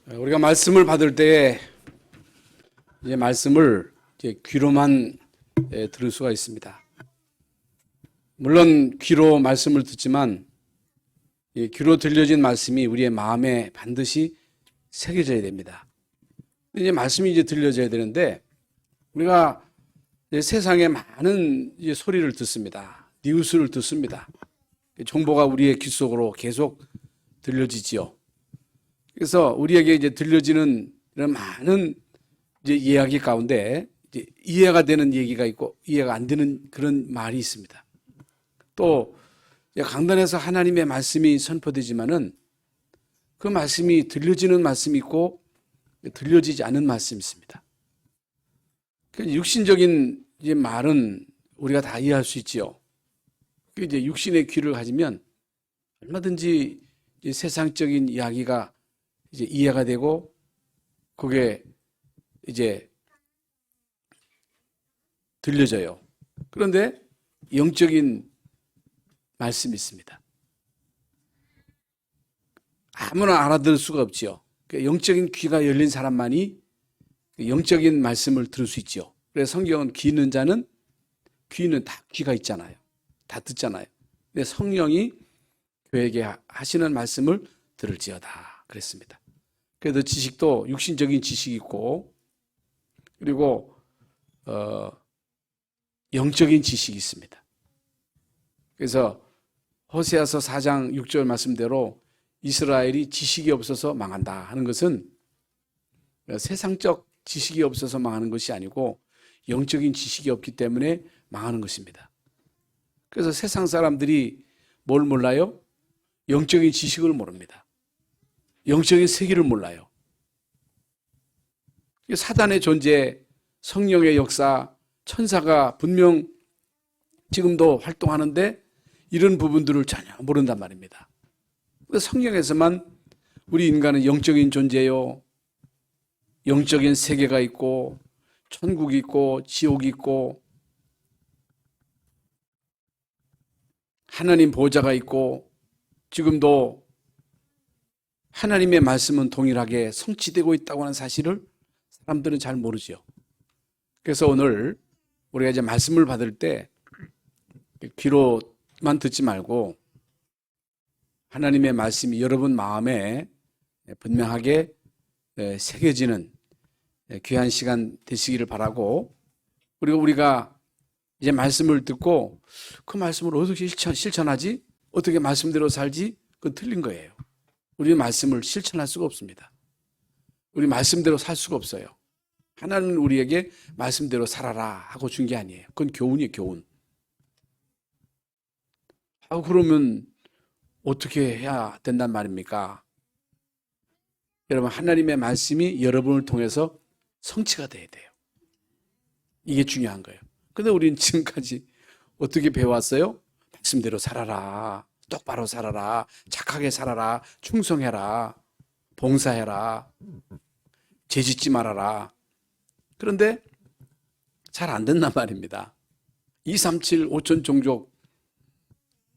우리가 말씀을 받을 때에 이제 말씀을 이제 귀로만 들을 수가 있습니다. 물론 귀로 말씀을 듣지만 귀로 들려진 말씀이 우리의 마음에 반드시 새겨져야 됩니다. 이제 말씀이 이제 들려져야 되는데 우리가 이제 세상에 많은 이제 소리를 듣습니다. 뉴스를 듣습니다. 정보가 우리의 귀 속으로 계속 들려지지요. 그래서 우리에게 이제 들려지는 이런 많은 이제 이야기 가운데 이제 이해가 되는 얘기가 있고 이해가 안 되는 그런 말이 있습니다. 또 강단에서 하나님의 말씀이 선포되지만은 그 말씀이 들려지는 말씀이 있고 들려지지 않은 말씀이 있습니다. 육신적인 이제 말은 우리가 다 이해할 수 있지요. 이제 육신의 귀를 가지면 얼마든지 이제 세상적인 이야기가 이제 이해가 되고 그게 이제 들려져요. 그런데 영적인 말씀이 있습니다. 아무나 알아들을 수가 없지요. 영적인 귀가 열린 사람만이 영적인 말씀을 들을 수 있지요. 그래서 성경은 귀 있는 자는 귀는 다 귀가 있잖아요. 다 듣잖아요. 근데 성령이 그에게 하시는 말씀을 들을지어다 그랬습니다. 그래도 지식도 육신적인 지식이 있고 그리고 영적인 지식이 있습니다. 그래서 호세아서 4장 6절 말씀대로 이스라엘이 지식이 없어서 망한다 하는 것은 세상적 지식이 없어서 망하는 것이 아니고 영적인 지식이 없기 때문에 망하는 것입니다. 그래서 세상 사람들이 뭘 몰라요? 영적인 지식을 모릅니다. 영적인 세계를 몰라요. 사단의 존재, 성령의 역사, 천사가 분명 지금도 활동하는데 이런 부분들을 전혀 모른단 말입니다. 성경에서만 우리 인간은 영적인 존재요. 영적인 세계가 있고 천국이 있고 지옥이 있고 하나님 보호자가 있고 지금도 하나님의 말씀은 동일하게 성취되고 있다고 하는 사실을 사람들은 잘 모르죠. 그래서 오늘 우리가 이제 말씀을 받을 때 귀로만 듣지 말고 하나님의 말씀이 여러분 마음에 분명하게 새겨지는 귀한 시간 되시기를 바라고, 그리고 우리가 이제 말씀을 듣고 그 말씀을 어떻게 실천하지? 어떻게 말씀대로 살지? 그건 틀린 거예요. 우리 말씀을 실천할 수가 없습니다. 우리 말씀대로 살 수가 없어요. 하나님은 우리에게 말씀대로 살아라 하고 준 게 아니에요. 그건 교훈이에요, 교훈. 그러면 어떻게 해야 된단 말입니까? 여러분, 하나님의 말씀이 여러분을 통해서 성취가 돼야 돼요. 이게 중요한 거예요. 근데 우리는 지금까지 어떻게 배워왔어요? 말씀대로 살아라. 똑바로 살아라. 착하게 살아라. 충성해라. 봉사해라. 죄짓지 말아라. 그런데 잘 안 된단 말입니다. 237 5천 종족,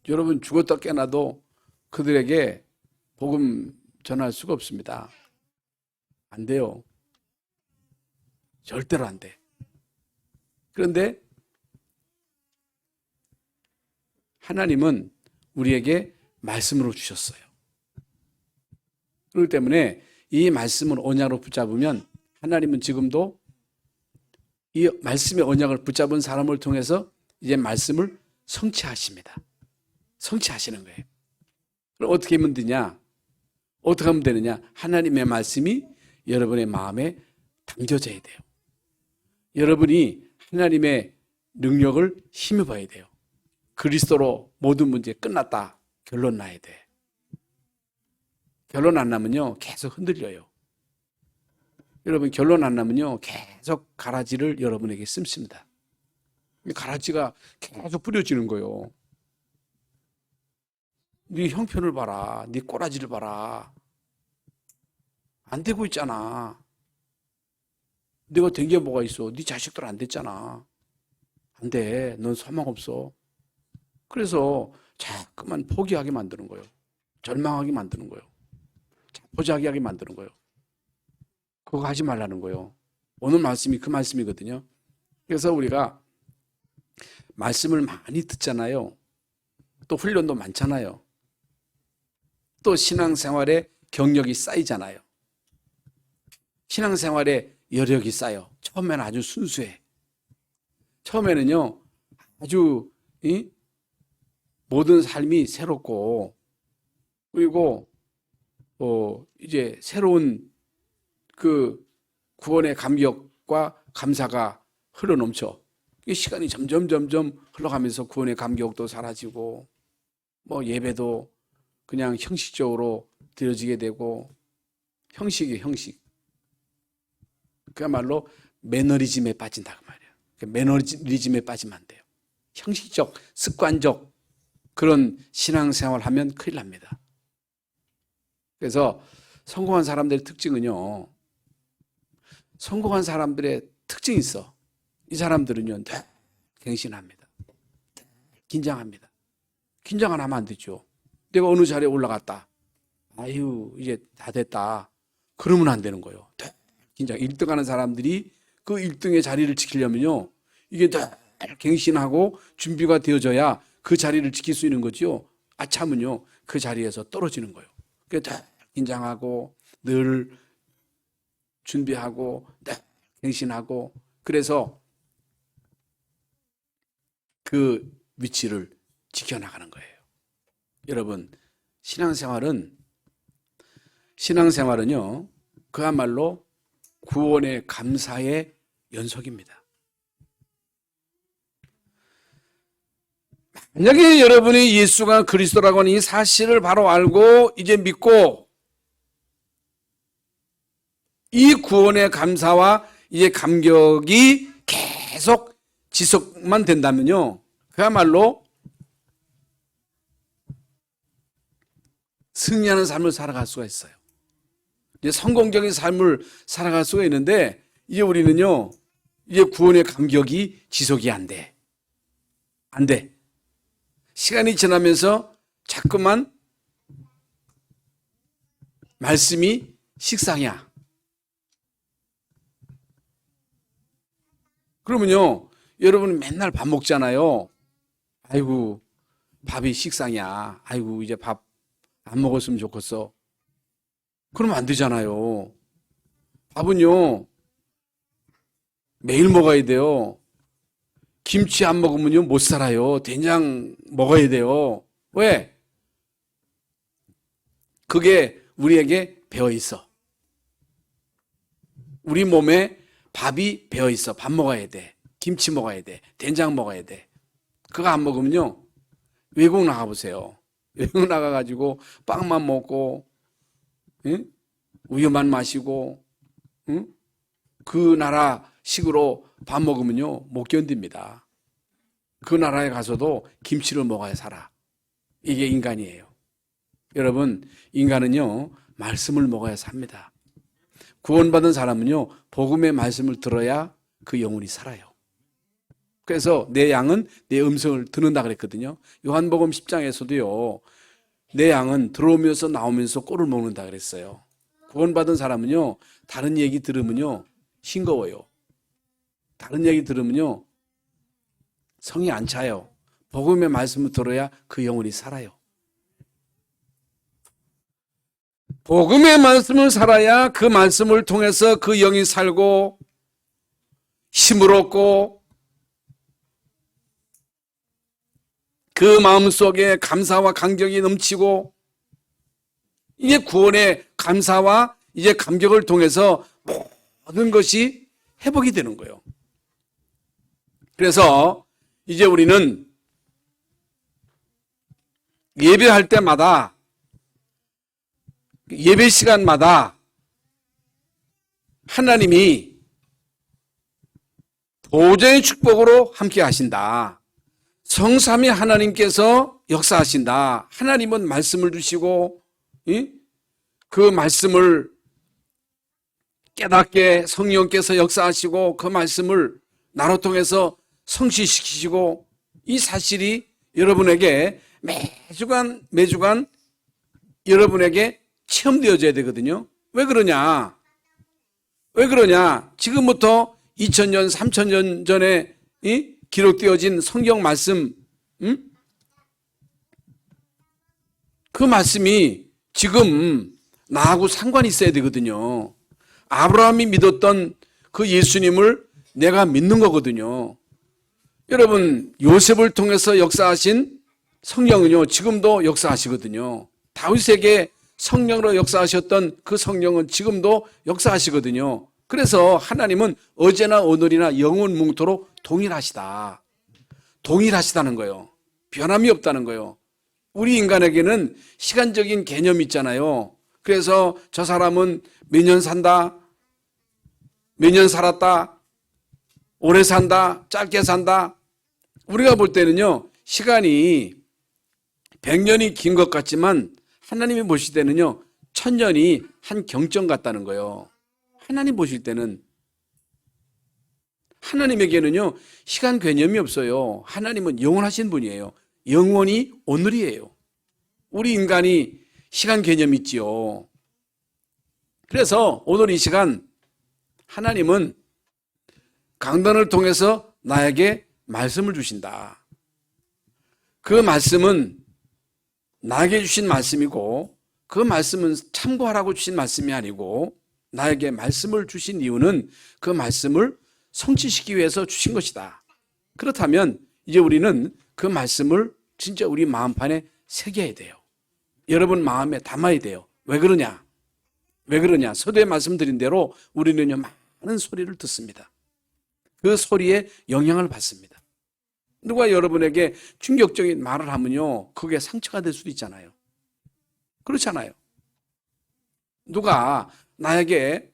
여러분 죽었다 깨나도 그들에게 복음 전할 수가 없습니다. 안 돼요. 절대로 안 돼. 그런데 하나님은 우리에게 말씀으로 주셨어요. 그렇기 때문에 이 말씀을 언약으로 붙잡으면 하나님은 지금도 이 말씀의 언약을 붙잡은 사람을 통해서 이제 말씀을 성취하십니다. 성취하시는 거예요. 그럼 어떻게 하면 되냐? 어떻게 하면 되느냐? 하나님의 말씀이 여러분의 마음에 담겨져야 돼요. 여러분이 하나님의 능력을 힘입어야 돼요. 그리스도로 모든 문제 끝났다. 결론 나야 돼. 결론 안 나면요, 계속 흔들려요. 여러분, 결론 안 나면요, 계속 가라지를 여러분에게 씀습니다. 가라지가 계속 뿌려지는 거예요. 네 형편을 봐라. 네 꼬라지를 봐라. 안 되고 있잖아. 내가 된 게 뭐가 있어? 네 자식들 안 됐잖아. 안 돼. 넌 소망 없어. 그래서 자꾸만 포기하게 만드는 거예요. 절망하게 만드는 거예요. 자포자기하게 만드는 거예요. 그거 하지 말라는 거예요. 오늘 말씀이 그 말씀이거든요. 그래서 우리가 말씀을 많이 듣잖아요. 또 훈련도 많잖아요. 또 신앙생활에 경력이 쌓이잖아요. 신앙생활에 여력이 쌓여. 처음에는 아주 순수해. 처음에는요, 아주 모든 삶이 새롭고, 그리고 이제 새로운 그 구원의 감격과 감사가 흘러넘쳐. 시간이 점점 흘러가면서 구원의 감격도 사라지고, 뭐 예배도 그냥 형식적으로 드려지게 되고, 형식이에요, 형식. 그야말로 매너리즘에 빠진다 그 말이에요. 매너리즘에 빠지면 안 돼요. 형식적, 습관적 그런 신앙생활 하면 큰일 납니다. 그래서 성공한 사람들의 특징은요, 성공한 사람들의 특징이 있어. 이 사람들은요, 갱신합니다. 긴장합니다. 긴장 안 하면 안 되죠. 내가 어느 자리에 올라갔다. 아유, 이제 다 됐다. 그러면 안 되는 거예요. 긴장. 1등 하는 사람들이 그 1등의 자리를 지키려면요, 이게 다 갱신하고 준비가 되어져야 그 자리를 지킬 수 있는 거죠. 아참은요, 그 자리에서 떨어지는 거예요. 그러니까 긴장하고 늘 준비하고 갱신하고, 그래서 그 위치를 지켜나가는 거예요. 여러분, 신앙생활은요, 그야말로 구원의 감사의 연속입니다. 만약에 여러분이 예수가 그리스도라고 하는 이 사실을 바로 알고 이제 믿고 이 구원의 감사와 이제 감격이 계속 지속만 된다면요, 그야말로 승리하는 삶을 살아갈 수가 있어요. 이제 성공적인 삶을 살아갈 수가 있는데, 이제 우리는요, 이제 구원의 감격이 지속이 안 돼. 안 돼. 시간이 지나면서 자꾸만 말씀이 식상이야. 그러면요, 여러분 맨날 밥 먹잖아요. 아이고, 밥이 식상이야. 아이고, 이제 밥 안 먹었으면 좋겠어. 그러면 안 되잖아요. 밥은요, 매일 먹어야 돼요. 김치 안 먹으면요, 못 살아요. 된장 먹어야 돼요. 왜? 그게 우리에게 배어 있어. 우리 몸에 밥이 배어 있어. 밥 먹어야 돼. 김치 먹어야 돼. 된장 먹어야 돼. 그거 안 먹으면요, 외국 나가보세요. 외국 나가가지고 빵만 먹고, 응? 우유만 마시고, 응? 그 나라 식으로 밥 먹으면요, 못 견딥니다. 그 나라에 가서도 김치를 먹어야 살아. 이게 인간이에요. 여러분, 인간은요, 말씀을 먹어야 삽니다. 구원받은 사람은요, 복음의 말씀을 들어야 그 영혼이 살아요. 그래서 내 양은 내 음성을 듣는다 그랬거든요. 요한복음 10장에서도요, 내 양은 들어오면서 나오면서 꼴을 먹는다 그랬어요. 구원받은 사람은요, 다른 얘기 들으면요, 싱거워요. 다른 얘기 들으면요, 성이 안 차요. 복음의 말씀을 들어야 그 영혼이 살아요. 복음의 말씀을 살아야 그 말씀을 통해서 그 영이 살고 힘을 얻고 그 마음속에 감사와 감격이 넘치고, 이게 구원의 감사와 이제 감격을 통해서 모든 것이 회복이 되는 거예요. 그래서 이제 우리는 예배할 때마다, 예배 시간마다 하나님이 보좌의 축복으로 함께 하신다. 성삼위 하나님께서 역사하신다. 하나님은 말씀을 주시고 그 말씀을 깨닫게 성령께서 역사하시고 그 말씀을 나로 통해서 성취시키시고, 이 사실이 여러분에게 매주간 여러분에게 체험되어져야 되거든요. 왜 그러냐? 왜 그러냐? 지금부터 2000년, 3000년 전에 기록되어진 성경 말씀, 그 말씀이 지금 나하고 상관이 있어야 되거든요. 아브라함이 믿었던 그 예수님을 내가 믿는 거거든요. 여러분, 요셉을 통해서 역사하신 성령은요, 지금도 역사하시거든요. 다윗에게 성령으로 역사하셨던 그 성령은 지금도 역사하시거든요. 그래서 하나님은 어제나 오늘이나 영원 뭉토록 동일하시다. 동일하시다는 거예요. 변함이 없다는 거예요. 우리 인간에게는 시간적인 개념이 있잖아요. 그래서 저 사람은 몇 년 산다, 몇 년 살았다, 오래 산다, 짧게 산다. 우리가 볼 때는요, 시간이 100년이 긴 것 같지만 하나님이 보실 때는요, 1000년이 한 경점 같다는 거예요. 하나님 보실 때는. 하나님에게는요, 시간 개념이 없어요. 하나님은 영원하신 분이에요. 영원히 오늘이에요. 우리 인간이 시간 개념이 있지요. 그래서 오늘 이 시간 하나님은 강단을 통해서 나에게 말씀을 주신다. 그 말씀은 나에게 주신 말씀이고 그 말씀은 참고하라고 주신 말씀이 아니고 나에게 말씀을 주신 이유는 그 말씀을 성취시키기 위해서 주신 것이다. 그렇다면 이제 우리는 그 말씀을 진짜 우리 마음판에 새겨야 돼요. 여러분 마음에 담아야 돼요. 왜 그러냐? 왜 그러냐? 서두에 말씀드린 대로 우리는요, 많은 소리를 듣습니다. 그 소리에 영향을 받습니다. 누가 여러분에게 충격적인 말을 하면요, 그게 상처가 될 수도 있잖아요. 그렇잖아요. 누가 나에게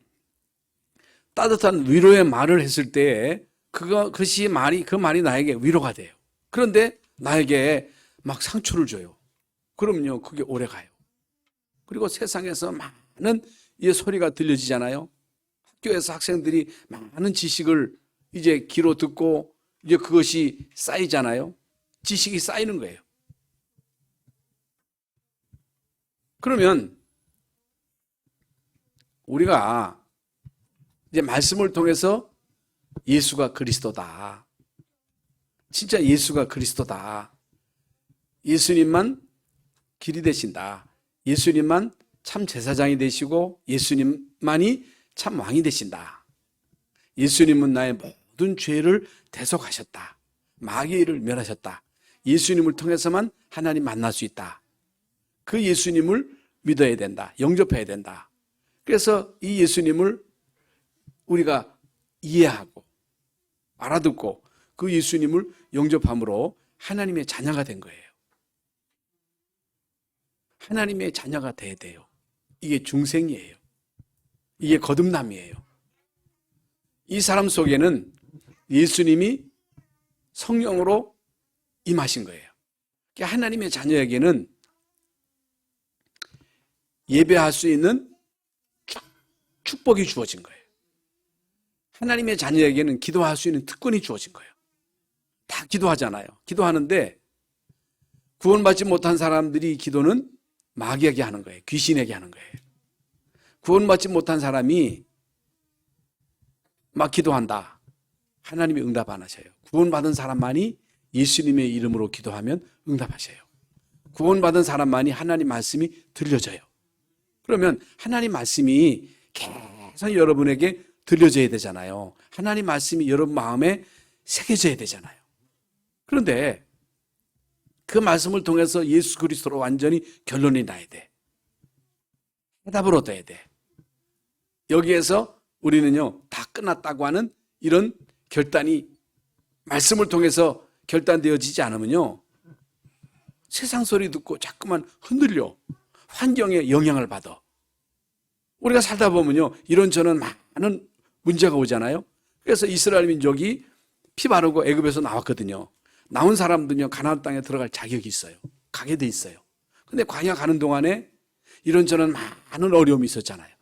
따뜻한 위로의 말을 했을 때 그 말이 나에게 위로가 돼요. 그런데 나에게 막 상처를 줘요. 그럼요, 그게 오래 가요. 그리고 세상에서 많은 이 소리가 들려지잖아요. 학교에서 학생들이 많은 지식을 이제 귀로 듣고 이제 그것이 쌓이잖아요. 지식이 쌓이는 거예요. 그러면 우리가 이제 말씀을 통해서 예수가 그리스도다. 진짜 예수가 그리스도다. 예수님만 길이 되신다. 예수님만 참 제사장이 되시고 예수님만이 참 왕이 되신다. 예수님은 나의 모든 죄를 대속하셨다. 마귀의 일을 멸하셨다. 예수님을 통해서만 하나님 만날 수 있다. 그 예수님을 믿어야 된다. 영접해야 된다. 그래서 이 예수님을 우리가 이해하고 알아듣고 그 예수님을 영접함으로 하나님의 자녀가 된 거예요. 하나님의 자녀가 돼야 돼요. 이게 중생이에요. 이게 거듭남이에요. 이 사람 속에는 예수님이 성령으로 임하신 거예요. 하나님의 자녀에게는 예배할 수 있는 축복이 주어진 거예요. 하나님의 자녀에게는 기도할 수 있는 특권이 주어진 거예요. 다 기도하잖아요. 기도하는데 구원받지 못한 사람들이 기도는 마귀에게 하는 거예요. 귀신에게 하는 거예요. 구원받지 못한 사람이 막 기도한다. 하나님이 응답 안 하셔요. 구원받은 사람만이 예수님의 이름으로 기도하면 응답하셔요. 구원받은 사람만이 하나님 말씀이 들려져요. 그러면 하나님 말씀이 계속 여러분에게 들려져야 되잖아요. 하나님 말씀이 여러분 마음에 새겨져야 되잖아요. 그런데 그 말씀을 통해서 예수 그리스도로 완전히 결론이 나야 돼. 해답을 얻어야 돼. 여기에서 우리는요, 다 끝났다고 하는 이런 결단이 말씀을 통해서 결단되어지지 않으면요, 세상 소리 듣고 자꾸만 흔들려. 환경에 영향을 받아. 우리가 살다 보면요, 이런저런 많은 문제가 오잖아요. 그래서 이스라엘 민족이 피 바르고 애굽에서 나왔거든요. 나온 사람들은요, 가나안 땅에 들어갈 자격이 있어요. 가게 돼 있어요. 근데 광야 가는 동안에 이런저런 많은 어려움이 있었잖아요.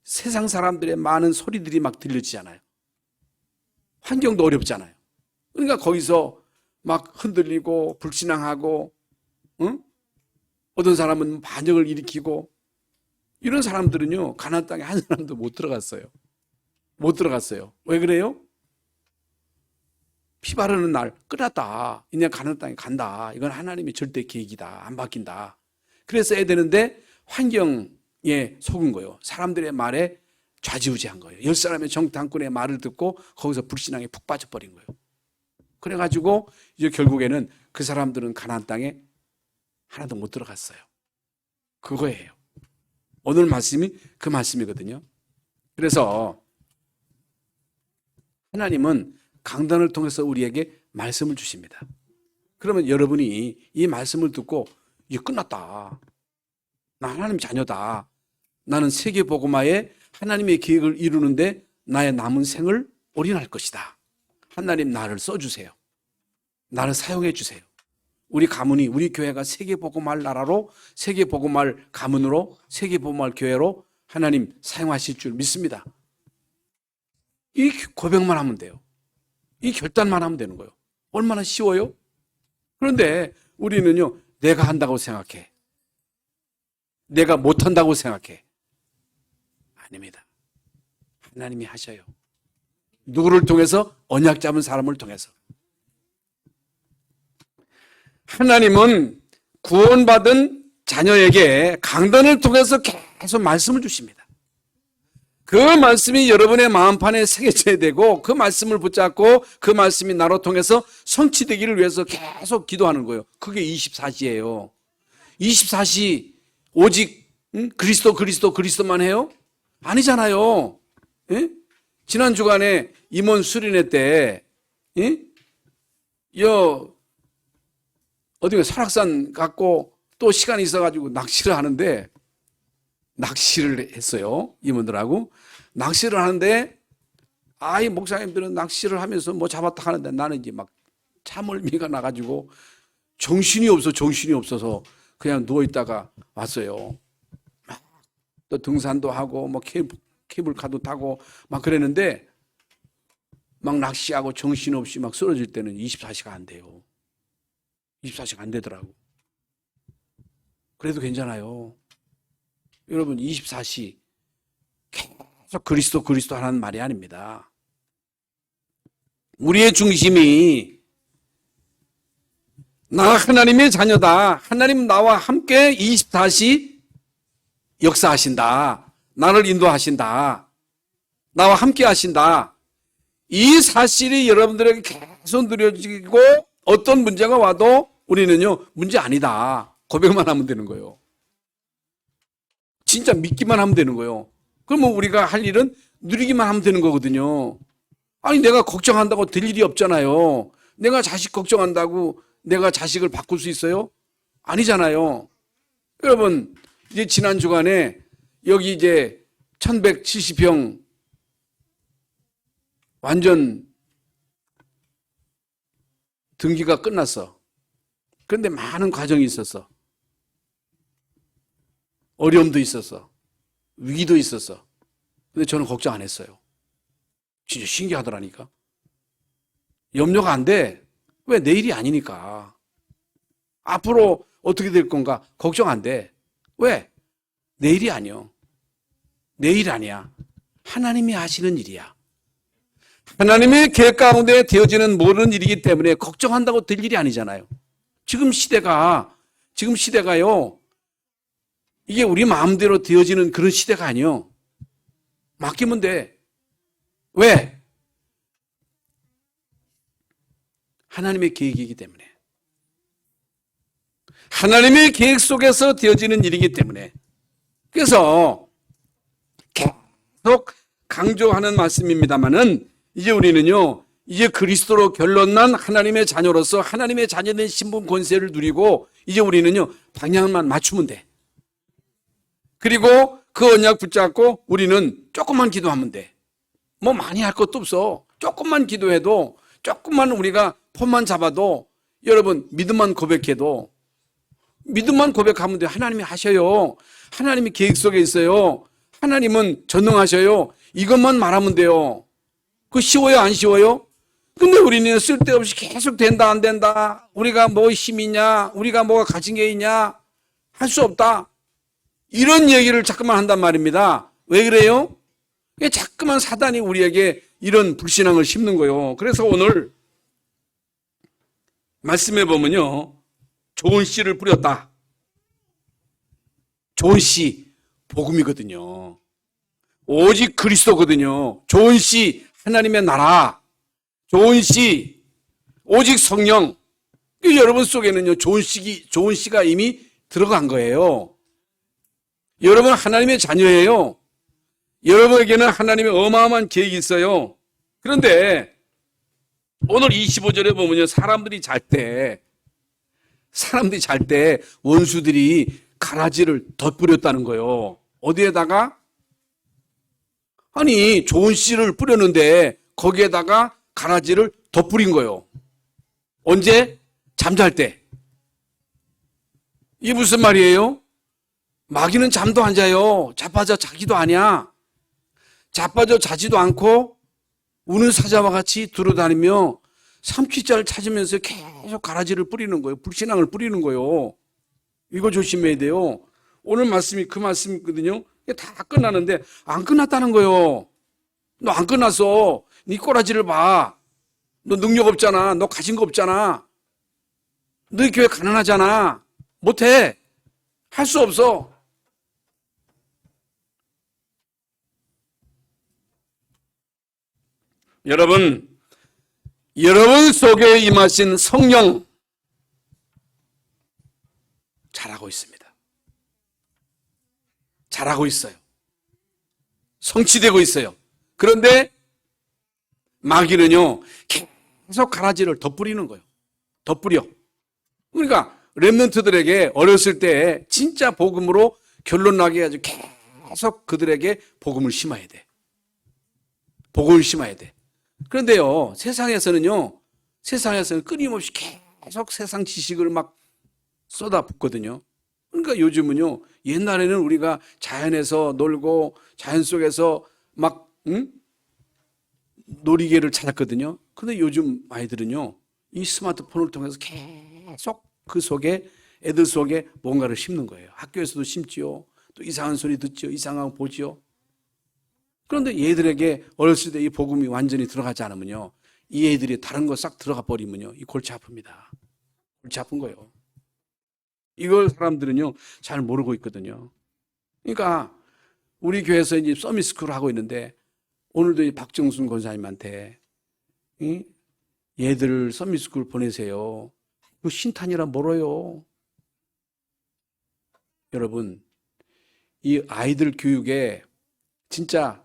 세상 사람들의 많은 소리들이 막 들려지잖아요. 환경도 어렵잖아요. 그러니까 거기서 막 흔들리고 불신앙하고, 응? 어떤 사람은 반역을 일으키고 이런 사람들은요, 가나안 땅에 한 사람도 못 들어갔어요. 못 들어갔어요. 왜 그래요? 피 바르는 날 끝났다. 이제 가나안 땅에 간다. 이건 하나님의 절대 계획이다. 안 바뀐다. 그랬어야 되는데 환경에 속은 거예요. 사람들의 말에 좌지우지한 거예요. 10사람의 정탐꾼의 말을 듣고 거기서 불신앙에 푹 빠져버린 거예요. 그래가지고 이제 결국에는 그 사람들은 가나안 땅에 하나도 못 들어갔어요. 그거예요. 오늘 말씀이 그 말씀이거든요. 그래서 하나님은 강단을 통해서 우리에게 말씀을 주십니다. 그러면 여러분이 이 말씀을 듣고 이게 끝났다. 나 하나님 자녀다. 나는 세계복음화에 하나님의 계획을 이루는데 나의 남은 생을 올인할 것이다. 하나님 나를 써주세요. 나를 사용해 주세요. 우리 가문이, 우리 교회가 세계복음할 나라로, 세계복음할 가문으로, 세계복음할 교회로 하나님 사용하실 줄 믿습니다. 이 고백만 하면 돼요. 이 결단만 하면 되는 거예요. 얼마나 쉬워요? 그런데 우리는요, 내가 한다고 생각해. 내가 못한다고 생각해. 아닙니다. 하나님이 하셔요. 누구를 통해서? 언약 잡은 사람을 통해서. 하나님은 구원받은 자녀에게 강단을 통해서 계속 말씀을 주십니다. 그 말씀이 여러분의 마음판에 새겨져야 되고 그 말씀을 붙잡고 그 말씀이 나로 통해서 성취되기를 위해서 계속 기도하는 거예요. 그게 24시예요. 24시 오직 그리스도만 해요? 아니잖아요. 예? 지난 주간에 임원 수련회 때 어디가 설악산 갔고 또 시간이 있어가지고 낚시를 하는데 낚시를 했어요. 임원들하고 낚시를 하는데 이 목사님들은 낚시를 하면서 뭐 잡았다 하는데 나는 이제 막 참을미가 나가지고 정신이 없어서 그냥 누워있다가 왔어요. 또 등산도 하고 뭐 케이블카도 타고 막 그랬는데 막 낚시하고 정신없이 막 쓰러질 때는 24시가 안 돼요. 24시가 안 되더라고. 그래도 괜찮아요. 여러분 24시 계속 그리스도 하라는 말이 아닙니다. 우리의 중심이 나 하나님의 자녀다. 하나님 나와 함께 24시 역사하신다. 나를 인도하신다. 나와 함께 하신다. 이 사실이 여러분들에게 계속 누려지고 어떤 문제가 와도 우리는요, 문제 아니다. 고백만 하면 되는 거예요. 진짜 믿기만 하면 되는 거예요. 그러면 우리가 할 일은 누리기만 하면 되는 거거든요. 아니, 내가 걱정한다고 될 일이 없잖아요. 내가 자식 걱정한다고 내가 자식을 바꿀 수 있어요? 아니잖아요. 여러분, 이제 지난 주간에 여기 이제 1170평 완전 등기가 끝났어. 그런데 많은 과정이 있었어. 어려움도 있었어. 위기도 있었어. 근데 저는 걱정 안 했어요. 진짜 신기하더라니까. 염려가 안 돼. 왜? 내일이 아니니까. 앞으로 어떻게 될 건가? 걱정 안 돼. 왜? 내일이 아니요. 내일 아니야. 하나님이 하시는 일이야. 하나님의 계획 가운데 되어지는 모든 일이기 때문에 걱정한다고 될 일이 아니잖아요. 지금 시대가요. 이게 우리 마음대로 되어지는 그런 시대가 아니요. 맡기면 돼. 왜? 하나님의 계획이기 때문에. 하나님의 계획 속에서 되어지는 일이기 때문에. 그래서 계속 강조하는 말씀입니다만은 이제 우리는요, 이제 그리스도로 결론난 하나님의 자녀로서 하나님의 자녀된 신분 권세를 누리고 이제 우리는요, 방향만 맞추면 돼. 그리고 그 언약 붙잡고 우리는 조금만 기도하면 돼. 뭐 많이 할 것도 없어. 조금만 기도해도, 조금만 우리가 폰만 잡아도, 여러분 믿음만 고백해도, 믿음만 고백하면 돼. 하나님이 하셔요. 하나님이 계획 속에 있어요. 하나님은 전능하셔요. 이것만 말하면 돼요. 그거 쉬워요, 안 쉬워요? 근데 우리는 쓸데없이 계속 된다, 안 된다, 우리가 뭐 힘이 있냐, 우리가 뭐가 가진 게 있냐, 할 수 없다. 이런 얘기를 자꾸만 한단 말입니다. 왜 그래요? 자꾸만 사단이 우리에게 이런 불신앙을 심는 거예요. 그래서 오늘 말씀해 보면요, 좋은 씨를 뿌렸다. 좋은 씨, 복음이거든요. 오직 그리스도거든요. 좋은 씨, 하나님의 나라. 좋은 씨, 오직 성령. 여러분 속에는요, 좋은 씨가 이미 들어간 거예요. 여러분 하나님의 자녀예요. 여러분에게는 하나님의 어마어마한 계획이 있어요. 그런데 오늘 25절에 보면요, 사람들이 잘 때 원수들이 가라지를 덧뿌렸다는 거예요. 어디에다가? 아니, 좋은 씨를 뿌렸는데 거기에다가 가라지를 덧뿌린 거예요. 언제? 잠잘 때. 이게 무슨 말이에요? 마귀는 잠도 안 자요. 자빠져 자기도 아니야. 자빠져 자지도 않고 우는 사자와 같이 돌아다니며 삼키자를 찾으면서 계속 가라지를 뿌리는 거예요. 불신앙을 뿌리는 거예요. 이거 조심해야 돼요. 오늘 말씀이 그 말씀이거든요. 다 끝나는데 안 끝났다는 거예요. 너 안 끝났어. 네 꼬라지를 봐. 너 능력 없잖아. 너 가진 거 없잖아. 너희 교회 가난하잖아. 못해. 할 수 없어. 여러분 속에 임하신 성령 잘하고 있습니다. 잘하고 있어요. 성취되고 있어요. 그런데 마귀는요, 계속 가라지를 덧뿌리는 거예요. 덧뿌려. 그러니까 렘넌트들에게 어렸을 때 진짜 복음으로 결론 나게 해가지고 계속 그들에게 복음을 심어야 돼. 복음을 심어야 돼. 그런데요, 세상에서는 끊임없이 계속 세상 지식을 막 쏟아붓거든요. 그러니까 요즘은요, 옛날에는 우리가 자연에서 놀고 자연 속에서 막 놀이개를 찾았거든요. 근데 요즘 아이들은요, 이 스마트폰을 통해서 계속 그 속에, 애들 속에 뭔가를 심는 거예요. 학교에서도 심지요. 또 이상한 소리 듣죠. 이상한 거 보죠. 그런데 얘들에게 어렸을 때 이 복음이 완전히 들어가지 않으면요, 이 애들이 다른 거 싹 들어가 버리면요, 이 골치 아픕니다. 골치 아픈 거예요. 이걸 사람들은요, 잘 모르고 있거든요. 그러니까 우리 교회에서 이제 서밋스쿨을 하고 있는데, 오늘도 이 박정순 권사님한테 얘들을 서밋스쿨 보내세요. 그 신탄이라 멀어요. 여러분, 이 아이들 교육에 진짜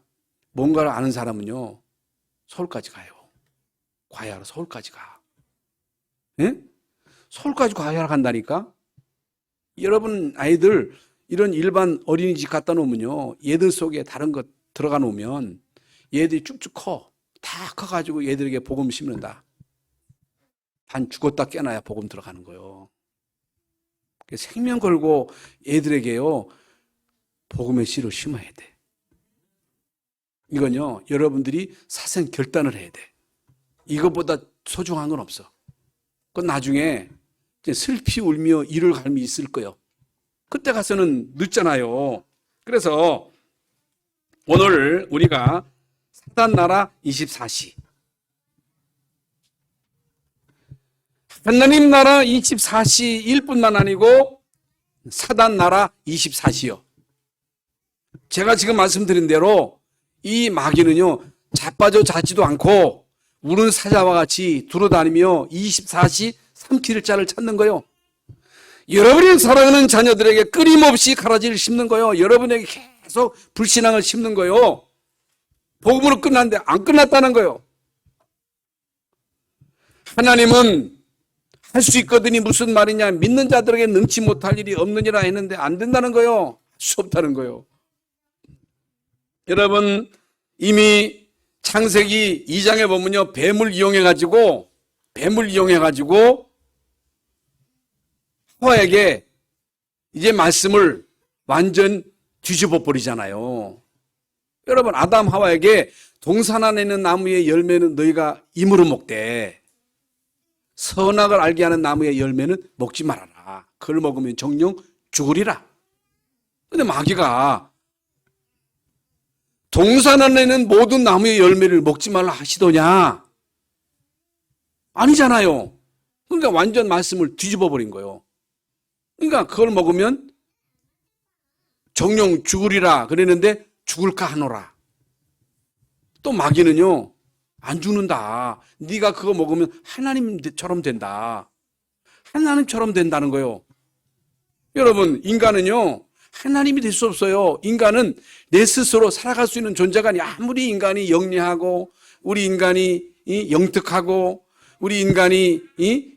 뭔가를 아는 사람은요, 서울까지 가요. 과외하러 서울까지 가. 예? 서울까지 과외하러 간다니까? 여러분 아이들 이런 일반 어린이집 갖다 놓으면요, 얘들 속에 다른 것 들어가 놓으면 얘들이 쭉쭉 커. 다 커가지고 얘들에게 복음 심는다. 반 죽었다 깨나야 복음 들어가는 거예요. 생명 걸고 얘들에게요, 복음의 씨를 심어야 돼. 이건요, 여러분들이 사생 결단을 해야 돼. 이것보다 소중한 건 없어. 그건 나중에 슬피 울며 이를 갈미 있을 거예요. 그때 가서는 늦잖아요. 그래서 오늘 우리가 사단 나라 24시, 하나님 나라 24시일 뿐만 아니고 사단 나라 24시요. 제가 지금 말씀드린 대로 이 마귀는요, 자빠져 자지도 않고 우는 사자와 같이 두루다니며 24시 삼킬 자를 찾는 거예요. 여러분이 사랑하는 자녀들에게 끊임없이 가라지를 심는 거예요. 여러분에게 계속 불신앙을 심는 거예요. 복음으로 끝났는데 안 끝났다는 거예요. 하나님은 할 수 있거든이 무슨 말이냐, 믿는 자들에게 능치 못할 일이 없느니라 했는데 안 된다는 거예요. 할 수 없다는 거예요. 여러분, 이미 창세기 2장에 보면요, 뱀을 이용해가지고 하와에게 이제 말씀을 완전 뒤집어 버리잖아요. 여러분, 아담 하와에게 동산 안에 있는 나무의 열매는 너희가 임으로 먹되 선악을 알게 하는 나무의 열매는 먹지 말아라. 그걸 먹으면 정녕 죽으리라. 근데 마귀가 동산 안에 있는 모든 나무의 열매를 먹지 말라 하시더냐? 아니잖아요. 그러니까 완전 말씀을 뒤집어 버린 거예요. 그러니까 그걸 먹으면 정령 죽으리라 그랬는데 죽을까 하노라. 또 마귀는요, 안 죽는다. 네가 그거 먹으면 하나님처럼 된다. 하나님처럼 된다는 거예요. 여러분, 인간은요, 하나님이 될 수 없어요. 인간은 내 스스로 살아갈 수 있는 존재가 아니, 아무리 인간이 영리하고, 우리 인간이 영특하고, 우리 인간이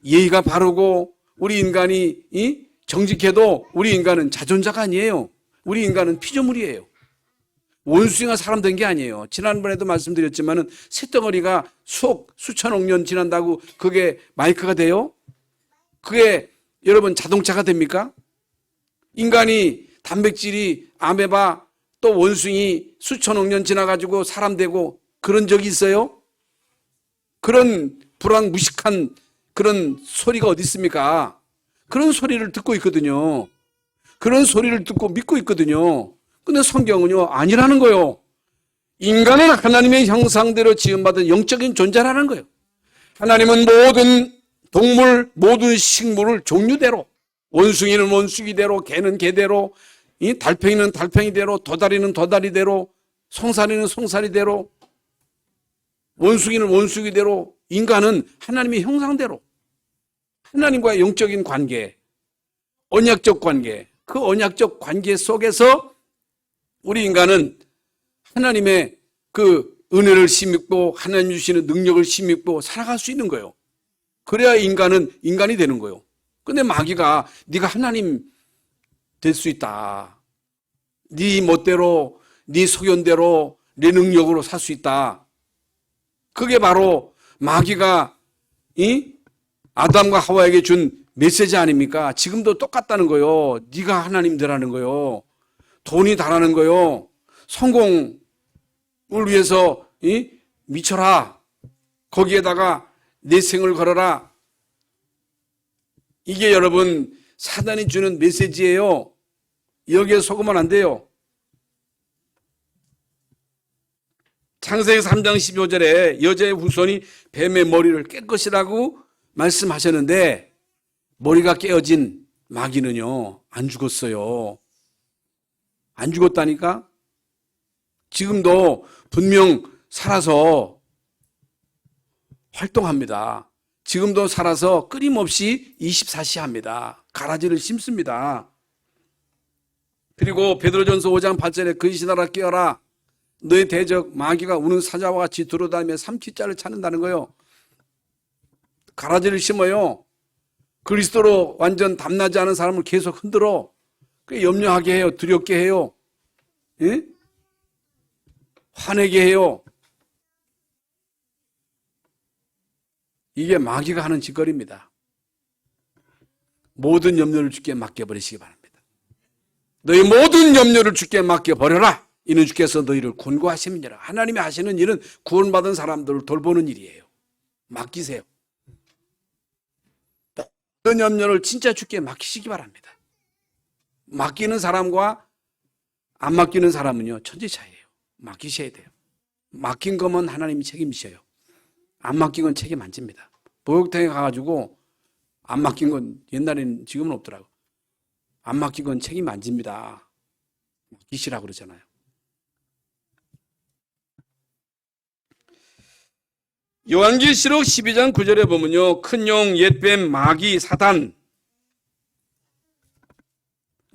예의가 바르고, 우리 인간이 정직해도 우리 인간은 자존자가 아니에요. 우리 인간은 피조물이에요. 원숭이가 사람 된 게 아니에요. 지난번에도 말씀드렸지만은 새덩어리가 수천억 년 지난다고 그게 마이크가 돼요? 그게 여러분 자동차가 됩니까? 인간이 단백질이 아메바 또 원숭이 수천억 년 지나가지고 사람 되고 그런 적이 있어요? 그런 불황무식한 그런 소리가 어디 있습니까? 그런 소리를 듣고 있거든요. 그런 소리를 듣고 믿고 있거든요. 근데 성경은요, 아니라는 거예요. 인간은 하나님의 형상대로 지음받은 영적인 존재라는 거예요. 하나님은 모든 동물, 모든 식물을 종류대로, 원숭이는 원숭이대로, 개는 개대로, 달팽이는 달팽이대로, 도다리는 도다리대로, 송사리는 송사리대로, 원숭이는 원숭이대로, 인간은 하나님의 형상대로, 하나님과의 영적인 관계, 언약적 관계, 그 언약적 관계 속에서 우리 인간은 하나님의 그 은혜를 힘입고 하나님 주시는 능력을 힘입고 살아갈 수 있는 거예요. 그래야 인간은 인간이 되는 거예요. 근데 마귀가 네가 하나님 될 수 있다. 네 멋대로, 네 소견대로, 네 능력으로 살 수 있다. 그게 바로 마귀가 아담과 하와에게 준 메시지 아닙니까? 지금도 똑같다는 거예요. 네가 하나님 되라는 거예요. 돈이 달라는 거예요. 성공을 위해서 미쳐라. 거기에다가 내 생을 걸어라. 이게 여러분 사단이 주는 메시지예요. 여기에 속으면 안 돼요. 창세기 3장 15절에 여자의 후손이 뱀의 머리를 깰 것이라고 말씀하셨는데 머리가 깨어진 마귀는요 안 죽었어요. 안 죽었다니까? 지금도 분명 살아서 활동합니다. 지금도 살아서 끊임없이 24시 합니다. 가라지를 심습니다. 그리고 베드로전서 5장 8절에 근신하라 깨어라. 너의 대적 마귀가 우는 사자와 같이 들어다니며 삼키자를 찾는다는 거예요. 가라지를 심어요. 그리스도로 완전 담나지 않은 사람을 계속 흔들어. 염려하게 해요. 두렵게 해요. 예? 화내게 해요. 이게 마귀가 하는 짓거리입니다. 모든 염려를 주께 맡겨버리시기 바랍니다. 너희 모든 염려를 주께 맡겨버려라. 이는 주께서 너희를 권고하심이니라. 하나님이 하시는 일은 구원받은 사람들을 돌보는 일이에요. 맡기세요. 모든 염려를 진짜 주께 맡기시기 바랍니다. 맡기는 사람과 안 맡기는 사람은요 천지 차이예요. 맡기셔야 돼요. 맡긴 거면 하나님이 책임지셔요. 안 맡긴 건 책임 안 집니다. 목욕탕에 가가지고 안 맡긴 건 옛날에는 지금은 없더라고. 안 맡긴 건 책임 안 집니다. 맡기시라고 그러잖아요. 요한계시록 12장 9절에 보면요. 큰 용, 옛뱀, 마귀, 사단.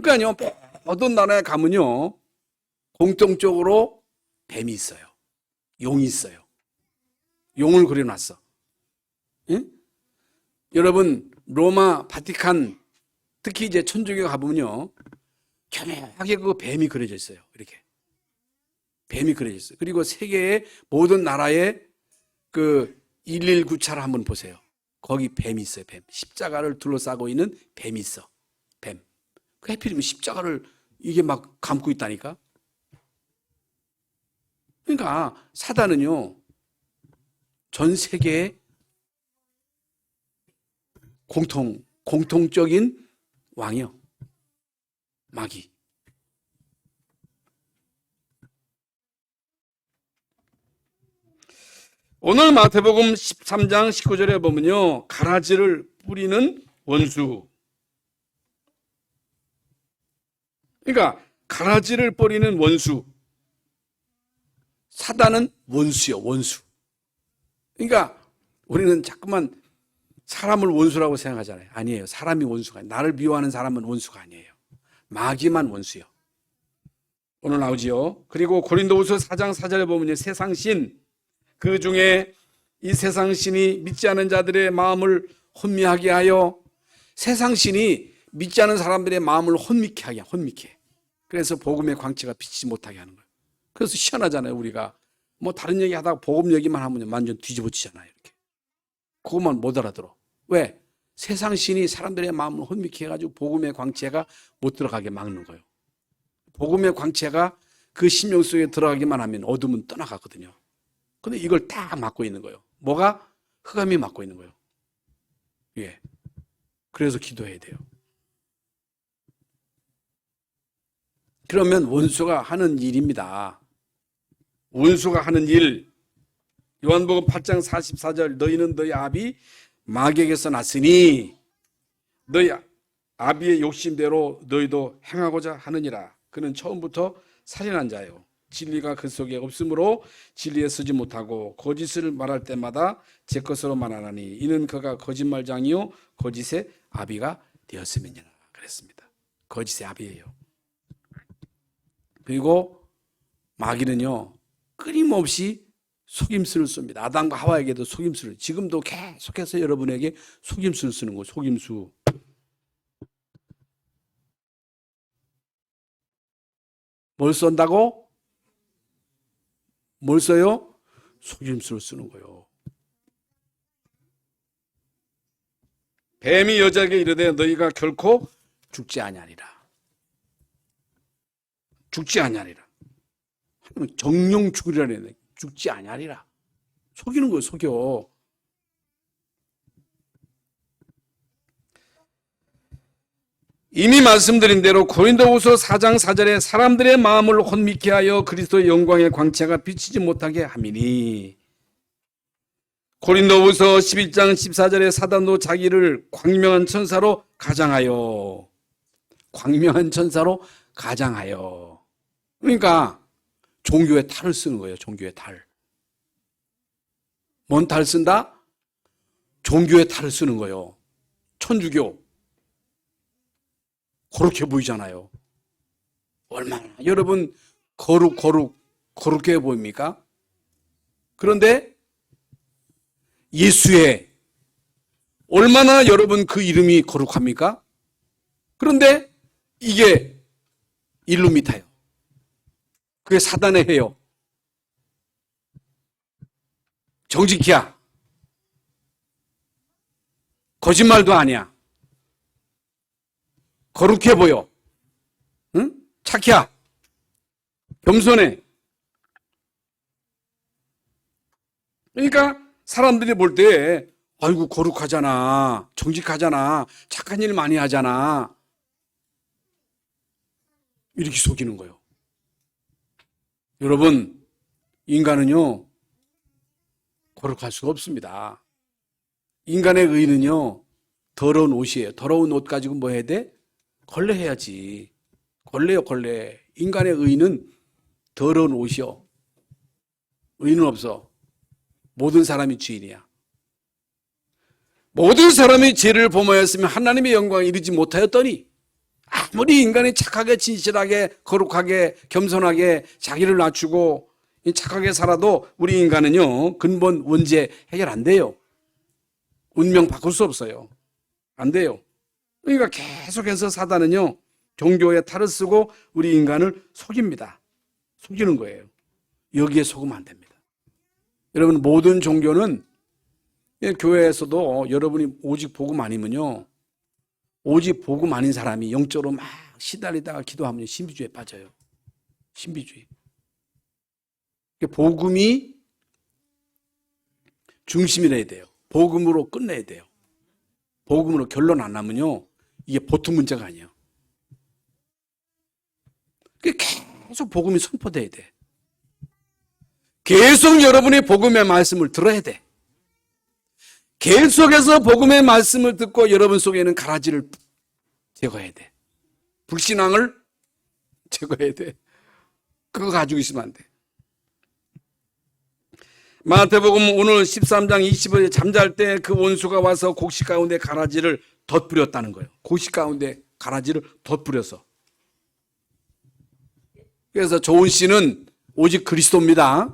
그러니까요. 모든 나라에 가면요. 공통적으로 뱀이 있어요. 용이 있어요. 용을 그려놨어. 예? 여러분 로마 바티칸 특히 이제 천주교에 가보면요. 교묘하게 그 뱀이 그려져 있어요. 이렇게. 뱀이 그려져 있어요. 그리고 세계의 모든 나라의 그 119차를 한번 보세요. 거기 뱀이 있어요. 뱀. 십자가를 둘러싸고 있는 뱀이 있어. 뱀. 그 하필이면 십자가를 이게 막 감고 있다니까. 그러니까 사단은요. 전 세계의 공통적인 왕이요. 마귀. 오늘 마태복음 13장 19절에 보면요, 가라지를 뿌리는 원수. 그러니까 가라지를 뿌리는 원수. 사단은 원수요, 원수. 그러니까 우리는 자꾸만 사람을 원수라고 생각하잖아요. 아니에요. 사람이 원수가 아니에요. 나를 미워하는 사람은 원수가 아니에요. 마귀만 원수요. 오늘 나오지요. 그리고 고린도후서 4장 4절에 보면 세상신, 그 중에 이 세상신이 믿지 않은 자들의 마음을 혼미하게 하여, 세상신이 믿지 않은 사람들의 마음을 혼미케 하게, 혼미케. 그래서 복음의 광채가 비치지 못하게 하는 거예요. 그래서 희한하잖아요. 우리가 뭐 다른 얘기 하다가 복음 얘기만 하면 완전 뒤집어지잖아요. 이렇게. 그것만 못 알아들어. 왜? 세상신이 사람들의 마음을 혼미케 해가지고 복음의 광채가 못 들어가게 막는 거예요. 복음의 광채가 그 심령 속에 들어가기만 하면 어둠은 떠나가거든요. 근데 이걸 딱 막고 있는 거예요. 뭐가? 흑암이 막고 있는 거예요. 예. 그래서 기도해야 돼요. 그러면 원수가 하는 일입니다. 원수가 하는 일. 요한복음 8장 44절, 너희는 너희 아비 마귀에게서 났으니 너희 아비의 욕심대로 너희도 행하고자 하느니라. 그는 처음부터 살인한 자요, 진리가 그 속에 없으므로 진리에 서지 못하고 거짓을 말할 때마다 제 것으로 말하나니 이는 그가 거짓말장이요 거짓의 아비가 되었음이니라. 그랬습니다. 거짓의 아비예요. 그리고 마귀는요, 끊임없이 속임수를 씁니다. 아담과 하와에게도 속임수를, 지금도 계속해서 여러분에게 속임수를 쓰는 거예요. 속임수. 뭘 쏜다고? 뭘 써요? 속임수를 쓰는 거예요. 뱀이 여자에게 이르되 너희가 결코 죽지 아니하리라. 죽지 아니하리라. 정령 죽으리라 했네. 죽지 아니하리라. 속이는 거예요, 속여. 이미 말씀드린 대로 고린도후서 4장 4절에 사람들의 마음을 혼미케 하여 그리스도의 영광의 광채가 비치지 못하게 함이니, 고린도후서 11장 14절에 사단도 자기를 광명한 천사로 가장하여, 광명한 천사로 가장하여. 그러니까 종교의 탈을 쓰는 거예요. 종교의 탈. 뭔 탈 쓴다? 종교의 탈을 쓰는 거예요. 천주교. 그렇게 보이잖아요. 얼마나 여러분 거룩해 보입니까? 그런데 예수의 얼마나 여러분 그 이름이 거룩합니까? 그런데 이게 일루미타요. 그게 사단의 해요. 정직이야. 거짓말도 아니야. 거룩해 보여. 응? 착해. 겸손해. 그러니까 사람들이 볼 때 아이고 거룩하잖아. 정직하잖아. 착한 일 많이 하잖아. 이렇게 속이는 거예요. 여러분, 인간은요 거룩할 수가 없습니다. 인간의 의는요 더러운 옷이에요. 더러운 옷 가지고 뭐 해야 돼? 걸레해야지. 걸레요, 걸레. 인간의 의는 더러운 옷이요. 의는 없어. 모든 사람이 주인이야. 모든 사람이 죄를 범하였으면 하나님의 영광에 이르지 못하였더니, 아무리 인간이 착하게 진실하게 거룩하게 겸손하게 자기를 낮추고 착하게 살아도 우리 인간은요 근본 원죄 해결 안 돼요. 운명 바꿀 수 없어요. 안 돼요. 그러니까 계속해서 사단은요 종교의 탈을 쓰고 우리 인간을 속입니다. 속이는 거예요. 여기에 속으면 안 됩니다. 여러분, 모든 종교는, 교회에서도 여러분이 오직 복음 아니면요 오직 복음 아닌 사람이 영적으로 막 시달리다가 기도하면 신비주의에 빠져요. 신비주의. 복음이 중심이 돼야 돼요. 복음으로 끝내야 돼요. 복음으로 결론 안 나면요 이게 보통 문제가 아니에요. 계속 복음이 선포돼야 돼. 계속 여러분이 복음의 말씀을 들어야 돼. 계속해서 복음의 말씀을 듣고 여러분 속에 있는 가라지를 제거해야 돼. 불신앙을 제거해야 돼. 그거 가지고 있으면 안 돼. 마태복음 오늘 13장 20절에 잠잘 때 그 원수가 와서 곡식 가운데 가라지를 덧뿌렸다는 거예요. 곡식 가운데 가라지를 덧뿌려서. 그래서 좋은 씨는 오직 그리스도입니다.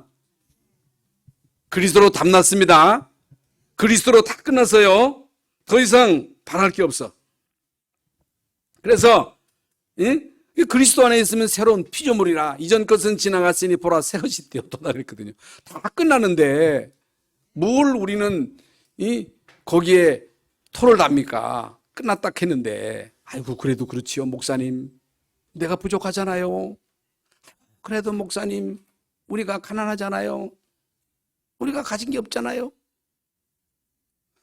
그리스도로 담났습니다. 그리스도로 다 끝났어요. 더 이상 바랄 게 없어. 그래서 그리스도 안에 있으면 새로운 피조물이라 이전 것은 지나갔으니 보라 새 것이 되었다 그랬거든요. 다 끝나는데 뭘 우리는 거기에 토를 답니까? 끝났다 했는데 아이고 그래도 그렇지요 목사님. 내가 부족하잖아요. 그래도 목사님 우리가 가난하잖아요. 우리가 가진 게 없잖아요.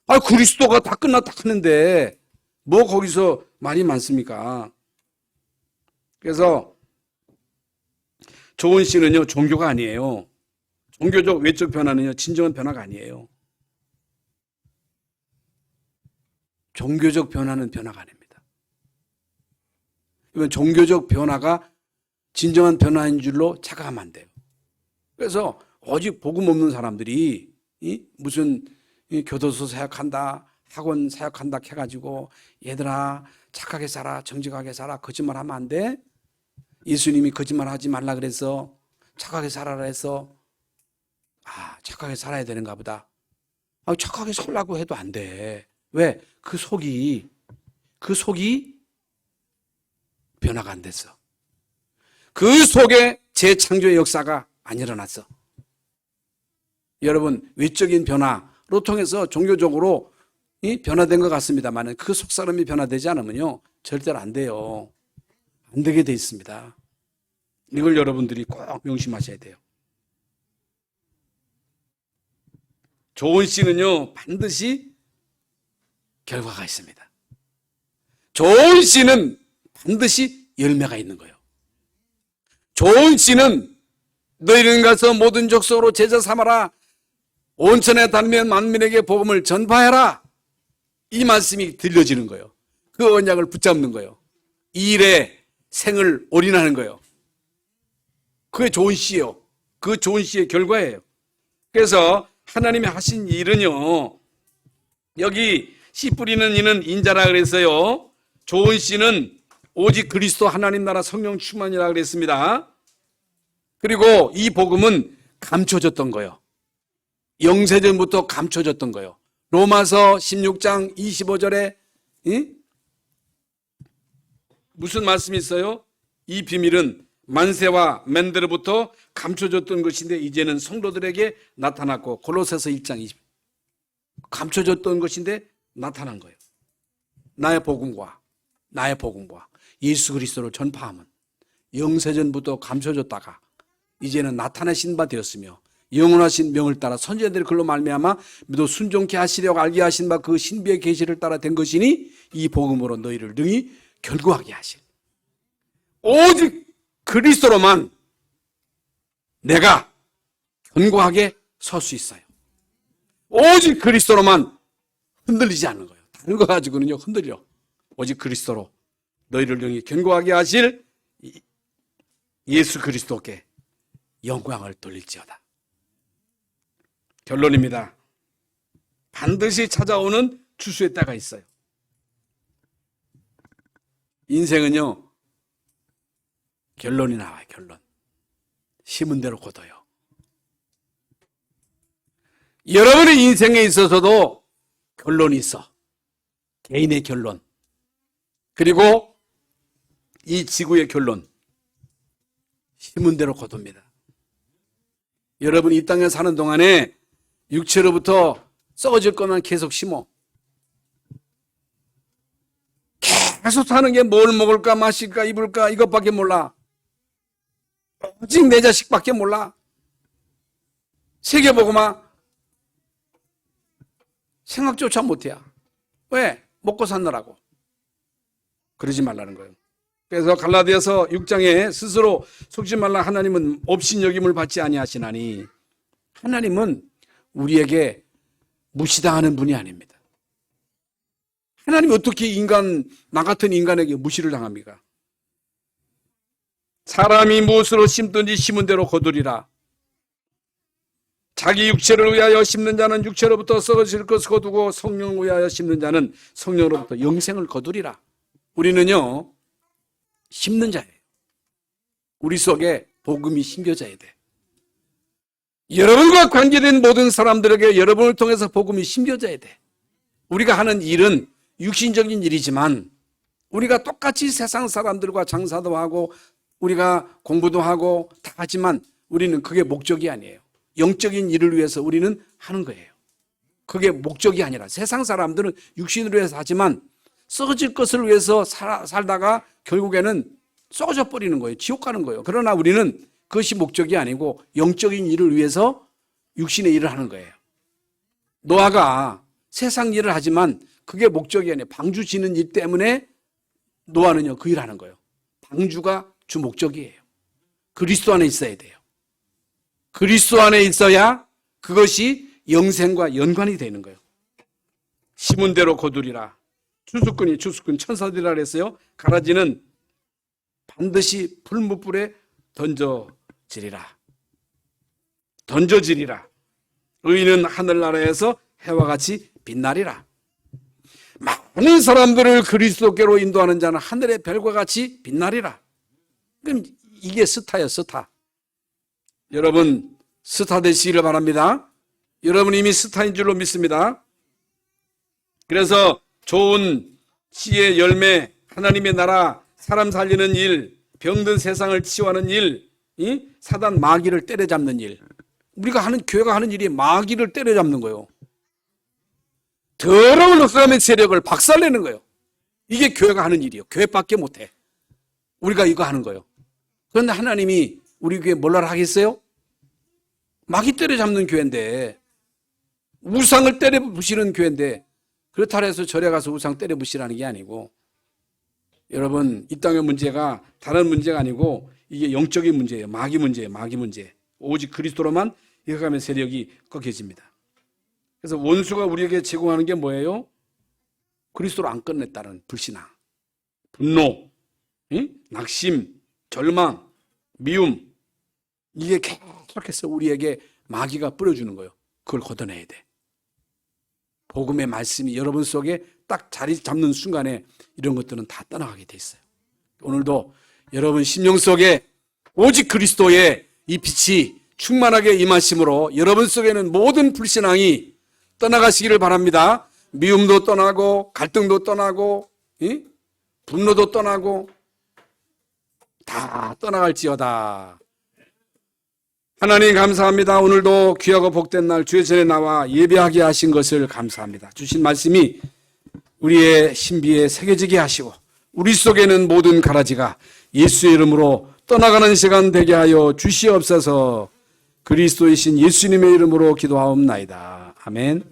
아 그리스도가 다 끝났다 하는데 뭐 거기서 말이 많습니까? 그래서 좋은 씨는요 종교가 아니에요. 종교적 외적 변화는요 진정한 변화가 아니에요. 종교적 변화는 변화가 아닙니다. 이건 종교적 변화가 진정한 변화인 줄로 착각하면 안 돼요. 그래서 오직 복음 없는 사람들이 무슨 교도소 사역한다, 학원 사역한다 해가지고 얘들아 착하게 살아, 정직하게 살아, 거짓말하면 안 돼. 예수님이 거짓말하지 말라 그래서 착하게 살아라 해서 착하게 살아야 되는가 보다. 착하게 살라고 해도 안 돼. 왜? 그 속이 변화가 안 됐어. 그 속에 재창조의 역사가 안 일어났어. 여러분 외적인 변화로 통해서 종교적으로 변화된 것 같습니다만 그 속사람이 변화되지 않으면요 절대로 안 돼요. 안 되게 돼 있습니다. 이걸 여러분들이 꼭 명심하셔야 돼요. 좋은 씨는요 반드시 결과가 있습니다. 좋은 씨는 반드시 열매가 있는 거예요. 좋은 씨는 너희는 가서 모든 족속으로 제자 삼아라. 온천에 다니면 만민에게 복음을 전파해라. 이 말씀이 들려지는 거예요. 그 언약을 붙잡는 거예요. 이 일에 생을 올인하는 거예요. 그게 좋은 씨예요. 그 좋은 씨의 결과예요. 그래서 하나님이 하신 일은요. 여기 씨 뿌리는 이는 인자라 그랬어요. 좋은 씨는 오직 그리스도 하나님 나라 성령 충만이라 그랬습니다. 그리고 이 복음은 감춰졌던 거예요. 영세전부터 감춰졌던 거예요. 로마서 16장 25절에 무슨 말씀이 있어요? 이 비밀은 만세와 맨데로부터 감춰졌던 것인데 이제는 성도들에게 나타났고 골로새서 1장 20 감춰졌던 것인데 나타난 거예요. 나의 복음과 예수 그리스도를 전파하면 영세전부터 감춰졌다가 이제는 나타내신 바 되었으며 영원하신 명을 따라 선지자들이 글로 말미암아 믿어 순종케 하시려고 알게 하신 바 그 신비의 계시를 따라 된 것이니 이 복음으로 너희를 능히 결구하게 하실. 오직 그리스도로만 내가 견고하게 설 수 있어요. 오직 그리스도로만 흔들리지 않는 거예요. 다른 거 가지고는요 흔들려. 오직 그리스도로 너희를 능히 견고하게 하실 예수 그리스도께 영광을 돌릴지어다. 결론입니다. 반드시 찾아오는 추수의 때가 있어요. 인생은요 결론이 나와요. 결론. 심은 대로 거둬요. 여러분의 인생에 있어서도 결론이 있어. 개인의 결론. 그리고 이 지구의 결론. 심은 대로 거둡니다. 여러분 이 땅에 사는 동안에 육체로부터 썩어질 것만 계속 심어. 계속 사는 게 뭘 먹을까 마실까 입을까 이것밖에 몰라. 오직 내 자식밖에 몰라. 세계보고만 생각조차 못해. 왜? 먹고 사느라고. 그러지 말라는 거예요. 그래서 갈라디아서 6장에 스스로 속지 말라 하나님은 업신여김을 받지 아니하시나니 하나님은 우리에게 무시당하는 분이 아닙니다. 하나님이 어떻게 나 같은 인간에게 무시를 당합니까? 사람이 무엇으로 심든지 심은 대로 거두리라. 자기 육체를 위하여 심는 자는 육체로부터 썩어질 것을 거두고 성령을 위하여 심는 자는 성령으로부터 영생을 거두리라. 우리는요, 심는 자예요. 우리 속에 복음이 심겨져야 돼. 여러분과 관계된 모든 사람들에게 여러분을 통해서 복음이 심겨져야 돼. 우리가 하는 일은 육신적인 일이지만 우리가 똑같이 세상 사람들과 장사도 하고 우리가 공부도 하고 다 하지만 우리는 그게 목적이 아니에요. 영적인 일을 위해서 우리는 하는 거예요. 그게 목적이 아니라 세상 사람들은 육신으로 해서 하지만 썩어질 것을 위해서 살다가 결국에는 썩어져 버리는 거예요. 지옥 가는 거예요. 그러나 우리는 그것이 목적이 아니고 영적인 일을 위해서 육신의 일을 하는 거예요. 노아가 세상 일을 하지만 그게 목적이 아니에요. 방주 지는 일 때문에 노아는요, 그 일을 하는 거예요. 방주가 주 목적이에요. 그리스도 안에 있어야 돼요. 그리스도 안에 있어야 그것이 영생과 연관이 되는 거예요. 심은 대로 거두리라. 추수꾼이 추수꾼 천사들이라 그랬어요. 가라지는 반드시 풀무불에 던져지리라. 의인은 하늘나라에서 해와 같이 빛나리라. 많은 사람들을 그리스도께로 인도하는 자는 하늘의 별과 같이 빛나리라. 그럼 이게 스타예요, 스타. 여러분 스타 되시기를 바랍니다. 여러분 이미 스타인 줄로 믿습니다. 그래서 좋은 씨의 열매, 하나님의 나라, 사람 살리는 일, 병든 세상을 치유하는 일, 사단 마귀를 때려잡는 일. 우리가 하는, 교회가 하는 일이 마귀를 때려잡는 거예요. 더러운 흑암의 세력을 박살내는 거예요. 이게 교회가 하는 일이에요. 교회밖에 못해. 우리가 이거 하는 거예요. 그런데 하나님이 우리 교회 뭘로 하겠어요? 마귀 때려잡는 교회인데, 우상을 때려부시는 교회인데, 그렇다 해서 절에 가서 우상 때려부시라는 게 아니고, 여러분 이 땅의 문제가 다른 문제가 아니고 이게 영적인 문제예요. 마귀 문제예요. 마귀 문제. 오직 그리스도로만 흑암의 세력이 꺾여집니다. 그래서 원수가 우리에게 제공하는 게 뭐예요? 그리스도로 안 끝냈다는 불신앙, 분노, 낙심, 절망, 미움. 이게 계속해서 우리에게 마귀가 뿌려주는 거예요. 그걸 걷어내야 돼. 복음의 말씀이 여러분 속에 딱 자리 잡는 순간에 이런 것들은 다 떠나가게 돼 있어요. 오늘도 여러분 심령 속에 오직 그리스도의 이 빛이 충만하게 임하심으로 여러분 속에는 모든 불신앙이 떠나가시기를 바랍니다. 미움도 떠나고 갈등도 떠나고 분노도 떠나고 다 떠나갈지어다. 하나님 감사합니다. 오늘도 귀하고 복된 날 주의 전에 나와 예배하게 하신 것을 감사합니다. 주신 말씀이 우리의 신비에 새겨지게 하시고 우리 속에는 모든 가라지가 예수의 이름으로 떠나가는 시간 되게 하여 주시옵소서. 그리스도이신 예수님의 이름으로 기도하옵나이다. 아멘.